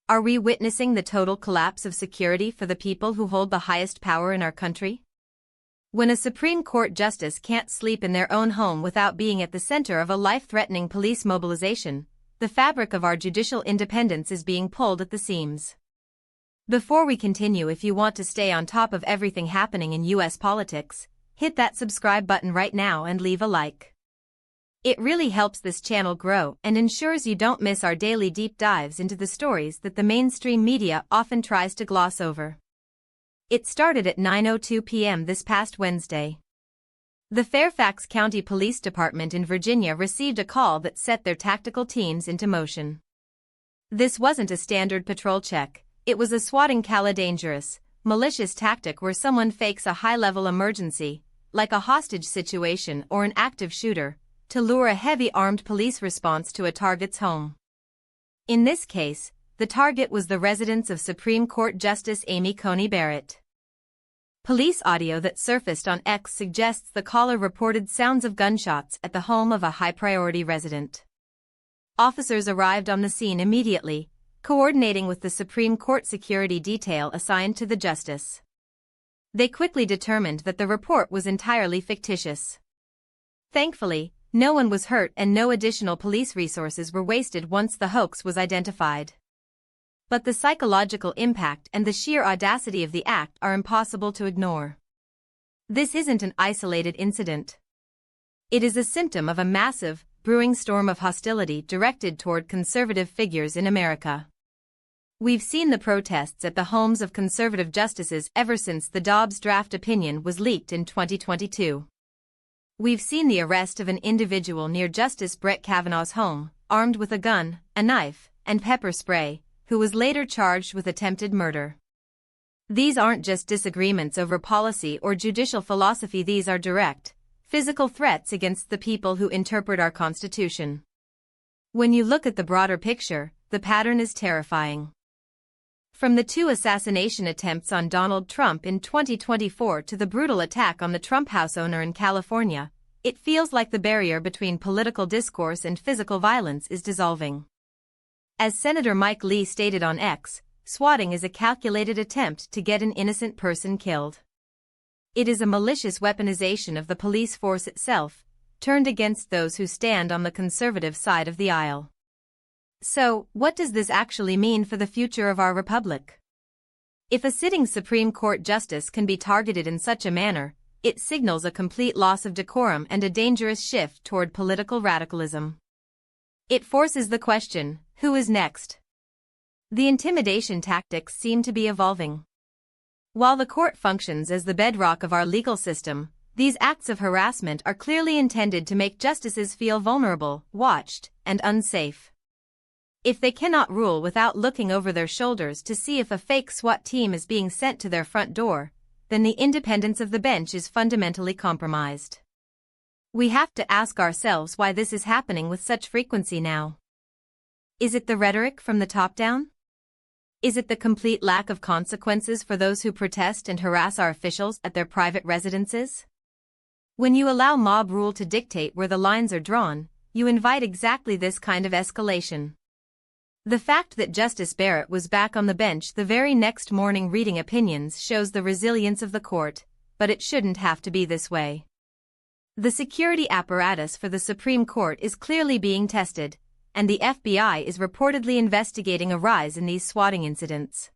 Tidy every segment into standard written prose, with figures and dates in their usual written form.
Are we witnessing the total collapse of security for the people who hold the highest power in our country? When a Supreme Court justice can't sleep in their own home without being at the center of a life-threatening police mobilization, the fabric of our judicial independence is being pulled at the seams. Before we continue, if you want to stay on top of everything happening in U.S. politics, hit that subscribe button right now and leave a like. It really helps this channel grow and ensures you don't miss our daily deep dives into the stories that the mainstream media often tries to gloss over. It started at 9:02 p.m. this past Wednesday. The Fairfax County Police Department in Virginia received a call that set their tactical teams into motion. This wasn't a standard patrol check, it was a swatting dangerous, malicious tactic where someone fakes a high-level emergency, like a hostage situation or an active shooter, to lure a heavy armed police response to a target's home. In this case, the target was the residence of Supreme Court Justice Amy Coney Barrett. Police audio that surfaced on X suggests the caller reported sounds of gunshots at the home of a high-priority resident. Officers arrived on the scene immediately, coordinating with the Supreme Court security detail assigned to the justice. They quickly determined that the report was entirely fictitious. Thankfully, no one was hurt and no additional police resources were wasted once the hoax was identified. But the psychological impact and the sheer audacity of the act are impossible to ignore. This isn't an isolated incident. It is a symptom of a massive, brewing storm of hostility directed toward conservative figures in America. We've seen the protests at the homes of conservative justices ever since the Dobbs draft opinion was leaked in 2022. We've seen the arrest of an individual near Justice Brett Kavanaugh's home, armed with a gun, a knife, and pepper spray, who was later charged with attempted murder. These aren't just disagreements over policy or judicial philosophy, these are direct, physical threats against the people who interpret our Constitution. When you look at the broader picture, the pattern is terrifying. From the 2 assassination attempts on Donald Trump in 2024 to the brutal attack on the Trump house owner in California, it feels like the barrier between political discourse and physical violence is dissolving. As Senator Mike Lee stated on X, swatting is a calculated attempt to get an innocent person killed. It is a malicious weaponization of the police force itself, turned against those who stand on the conservative side of the aisle. So, what does this actually mean for the future of our republic? If a sitting Supreme Court justice can be targeted in such a manner, it signals a complete loss of decorum and a dangerous shift toward political radicalism. It forces the question, who is next? The intimidation tactics seem to be evolving. While the court functions as the bedrock of our legal system, these acts of harassment are clearly intended to make justices feel vulnerable, watched, and unsafe. If they cannot rule without looking over their shoulders to see if a fake SWAT team is being sent to their front door, then the independence of the bench is fundamentally compromised. We have to ask ourselves why this is happening with such frequency now. Is it the rhetoric from the top down? Is it the complete lack of consequences for those who protest and harass our officials at their private residences? When you allow mob rule to dictate where the lines are drawn, you invite exactly this kind of escalation. The fact that Justice Barrett was back on the bench the very next morning reading opinions shows the resilience of the court, but it shouldn't have to be this way. The security apparatus for the Supreme Court is clearly being tested, and the FBI is reportedly investigating a rise in these swatting incidents.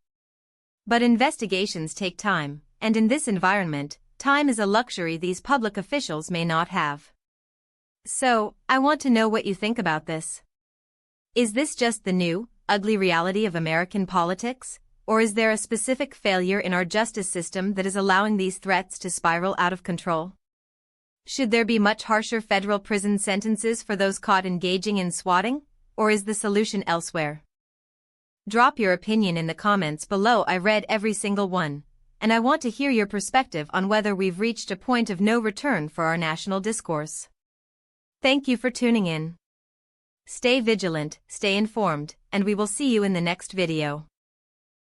But investigations take time, and in this environment, time is a luxury these public officials may not have. So, I want to know what you think about this. Is this just the new, ugly reality of American politics, or is there a specific failure in our justice system that is allowing these threats to spiral out of control? Should there be much harsher federal prison sentences for those caught engaging in swatting, or is the solution elsewhere? Drop your opinion in the comments below. I read every single one, and I want to hear your perspective on whether we've reached a point of no return for our national discourse. Thank you for tuning in. Stay vigilant, stay informed, and we will see you in the next video.